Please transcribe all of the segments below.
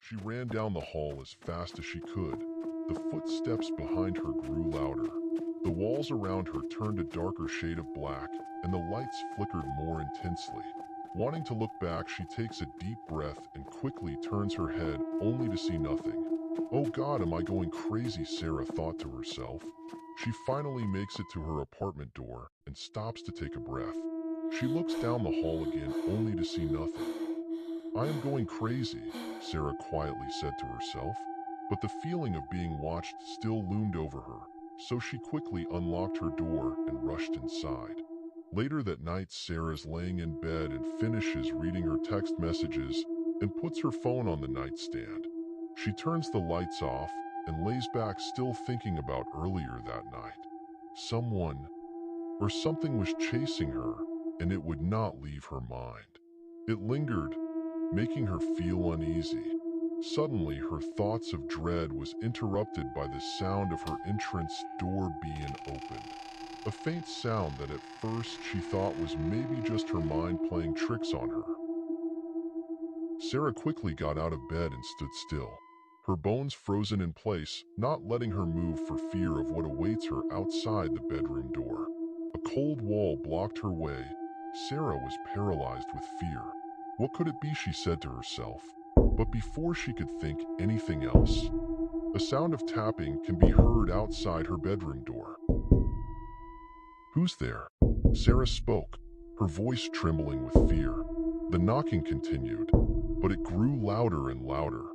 She ran down the hall as fast as she could. The footsteps behind her grew louder. The walls around her turned a darker shade of black, and the lights flickered more intensely. Wanting to look back, she takes a deep breath and quickly turns her head, only to see nothing. "Oh God, am I going crazy?" Sarah thought to herself. She finally makes it to her apartment door and stops to take a breath. She looks down the hall again, only to see nothing. "I am going crazy," Sarah quietly said to herself, but the feeling of being watched still loomed over her, so she quickly unlocked her door and rushed inside. Later that night, Sarah's laying in bed and finishes reading her text messages and puts her phone on the nightstand. She turns the lights off and lays back, still thinking about earlier that night. Someone or something was chasing her, and it would not leave her mind. It lingered, making her feel uneasy. Suddenly, her thoughts of dread was interrupted by the sound of her entrance door being opened. A faint sound that at first she thought was maybe just her mind playing tricks on her. Sarah quickly got out of bed and stood still, her bones frozen in place, not letting her move for fear of what awaits her outside the bedroom door. A cold wall blocked her way. Sarah was paralyzed with fear. What could it be, she said to herself. But before she could think anything else, a sound of tapping can be heard outside her bedroom door. "Who's there?" Sarah spoke, her voice trembling with fear. The knocking continued, but it grew louder and louder.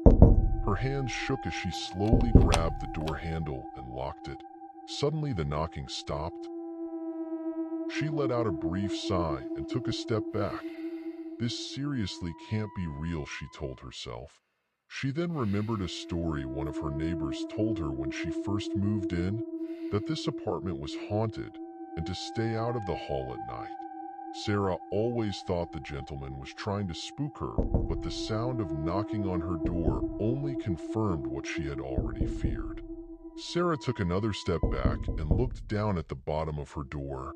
Her hands shook as she slowly grabbed the door handle and locked it. Suddenly the knocking stopped. She let out a brief sigh and took a step back. "This seriously can't be real," she told herself. She then remembered a story one of her neighbors told her when she first moved in, that this apartment was haunted and to stay out of the hall at night. Sarah always thought the gentleman was trying to spook her, but the sound of knocking on her door only confirmed what she had already feared. Sarah took another step back and looked down at the bottom of her door.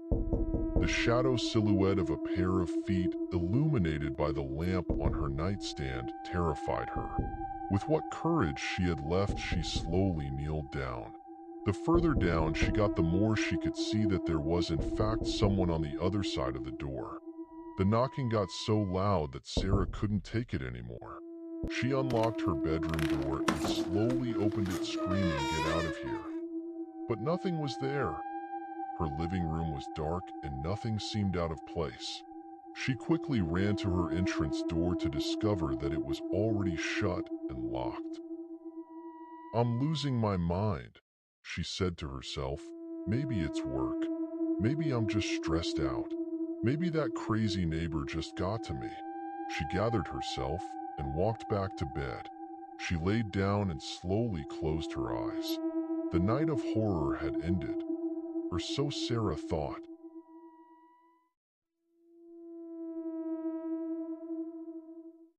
The shadow silhouette of a pair of feet, illuminated by the lamp on her nightstand, terrified her. With what courage she had left, she slowly kneeled down. The further down she got, the more she could see that there was in fact someone on the other side of the door. The knocking got so loud that Sarah couldn't take it anymore. She unlocked her bedroom door and slowly opened it, screaming, "Get out of here!" But nothing was there. Her living room was dark and nothing seemed out of place. She quickly ran to her entrance door to discover that it was already shut and locked. "I'm losing my mind," she said to herself. "Maybe it's work. Maybe I'm just stressed out. Maybe that crazy neighbor just got to me." She gathered herself and walked back to bed. She laid down and slowly closed her eyes. The night of horror had ended, or so Sarah thought.